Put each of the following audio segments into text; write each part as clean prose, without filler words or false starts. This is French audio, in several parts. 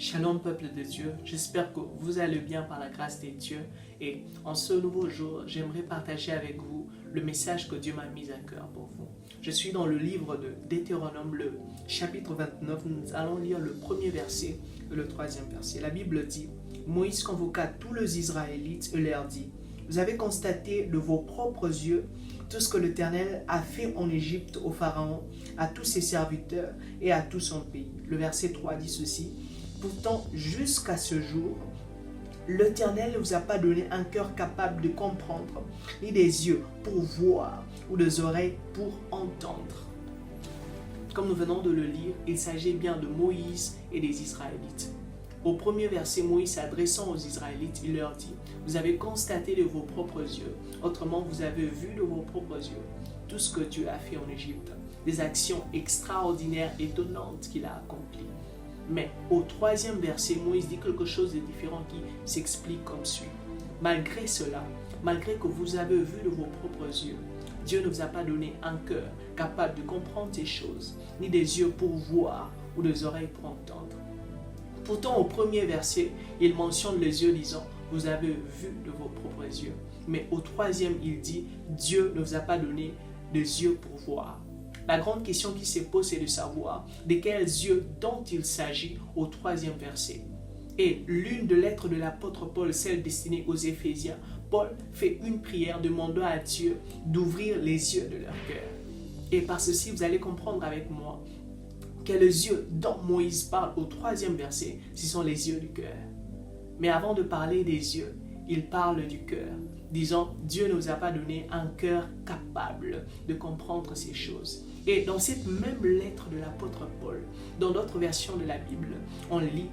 Shalom peuple de Dieu, j'espère que vous allez bien par la grâce de Dieu et en ce nouveau jour, j'aimerais partager avec vous le message que Dieu m'a mis à cœur pour vous. Je suis dans le livre de Deutéronome, le chapitre 29, nous allons lire le premier verset et le troisième verset. La Bible dit, Moïse convoqua tous les Israélites et leur dit, vous avez constaté de vos propres yeux tout ce que l'Éternel a fait en Égypte au Pharaon, à tous ses serviteurs et à tout son pays. Le verset 3 dit ceci, pourtant jusqu'à ce jour, l'Éternel ne vous a pas donné un cœur capable de comprendre, ni des yeux pour voir, ou des oreilles pour entendre. Comme nous venons de le lire, il s'agit bien de Moïse et des Israélites. Au premier verset, Moïse s'adressant aux Israélites, il leur dit, vous avez constaté de vos propres yeux, autrement vous avez vu de vos propres yeux tout ce que Dieu a fait en Égypte, des actions extraordinaires, étonnantes qu'il a accomplies. Mais au troisième verset, Moïse dit quelque chose de différent qui s'explique comme suit. Malgré cela, malgré que vous avez vu de vos propres yeux, Dieu ne vous a pas donné un cœur capable de comprendre ces choses, ni des yeux pour voir ou des oreilles pour entendre. Pourtant, au premier verset, il mentionne les yeux disant, vous avez vu de vos propres yeux. Mais au troisième, il dit, Dieu ne vous a pas donné des yeux pour voir. La grande question qui se pose, c'est de savoir de quels yeux dont il s'agit au troisième verset. Et l'une des lettres de l'apôtre Paul, celle destinée aux Éphésiens, Paul fait une prière demandant à Dieu d'ouvrir les yeux de leur cœur. Et par ceci, vous allez comprendre avec moi que les yeux dont Moïse parle au troisième verset, ce sont les yeux du cœur. Mais avant de parler des yeux, il parle du cœur, disant Dieu ne nous a pas donné un cœur capable de comprendre ces choses. Et dans cette même lettre de l'apôtre Paul, dans d'autres versions de la Bible, on lit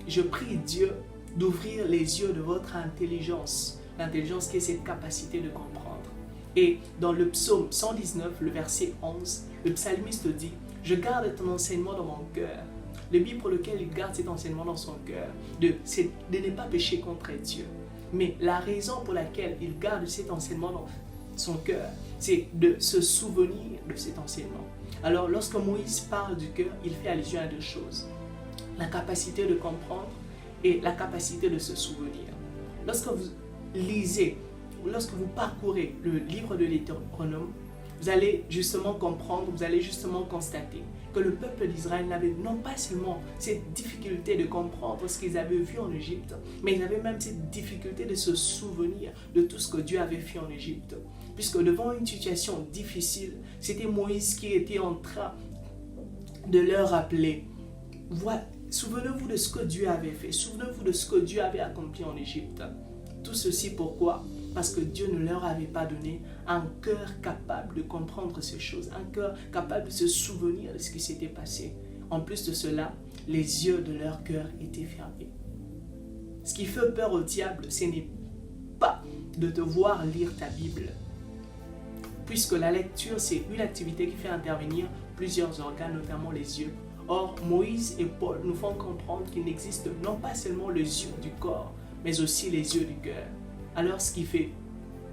je prie Dieu d'ouvrir les yeux de votre intelligence, l'intelligence qui est cette capacité de comprendre. Et dans le psaume 119, le verset 11, le psalmiste dit je garde ton enseignement dans mon cœur. Le but pour lequel il garde cet enseignement dans son cœur, c'est de ne pas pécher contre Dieu. Mais la raison pour laquelle il garde cet enseignement dans son cœur, c'est de se souvenir de cet enseignement. Alors, lorsque Moïse parle du cœur, il fait allusion à deux choses. La capacité de comprendre et la capacité de se souvenir. Lorsque vous lisez, ou lorsque vous parcourez le livre de Deutéronome, vous allez justement comprendre, vous allez justement constater que le peuple d'Israël n'avait non pas seulement cette difficulté de comprendre ce qu'ils avaient vu en Égypte, mais ils avaient même cette difficulté de se souvenir de tout ce que Dieu avait fait en Égypte. Puisque devant une situation difficile, c'était Moïse qui était en train de leur rappeler, souvenez-vous de ce que Dieu avait fait, souvenez-vous de ce que Dieu avait accompli en Égypte. Tout ceci pourquoi ? Parce que Dieu ne leur avait pas donné un cœur capable de comprendre ces choses, un cœur capable de se souvenir de ce qui s'était passé. En plus de cela, les yeux de leur cœur étaient fermés. Ce qui fait peur au diable, ce n'est pas de te voir lire ta Bible, puisque la lecture, c'est une activité qui fait intervenir plusieurs organes, notamment les yeux. Or, Moïse et Paul nous font comprendre qu'il n'existe non pas seulement les yeux du corps, mais aussi les yeux du cœur. Alors ce qui fait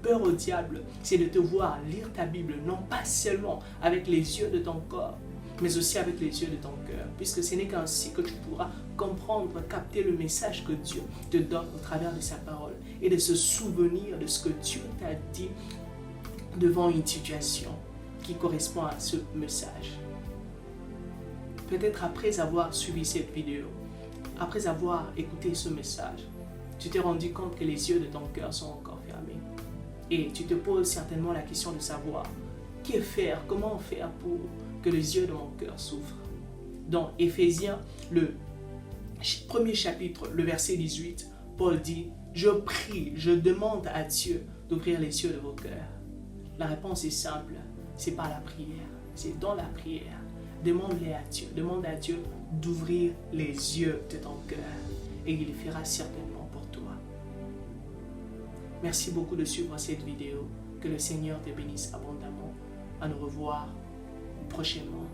peur au diable, c'est de te voir lire ta Bible, non pas seulement avec les yeux de ton corps, mais aussi avec les yeux de ton cœur, puisque ce n'est qu'ainsi que tu pourras comprendre, capter le message que Dieu te donne au travers de sa parole et de se souvenir de ce que Dieu t'a dit devant une situation qui correspond à ce message. Peut-être après avoir suivi cette vidéo, après avoir écouté ce message, tu t'es rendu compte que les yeux de ton cœur sont encore fermés. Et tu te poses certainement la question de savoir que faire, comment faire pour que les yeux de mon cœur s'ouvrent. Dans Éphésiens, le premier chapitre, le verset 18, Paul dit « Je prie, je demande à Dieu d'ouvrir les yeux de vos cœurs. » La réponse est simple, c'est par la prière, c'est dans la prière. Demande à Dieu d'ouvrir les yeux de ton cœur et il le fera certainement pour toi. Merci beaucoup de suivre cette vidéo. Que le Seigneur te bénisse abondamment. À nous revoir prochainement.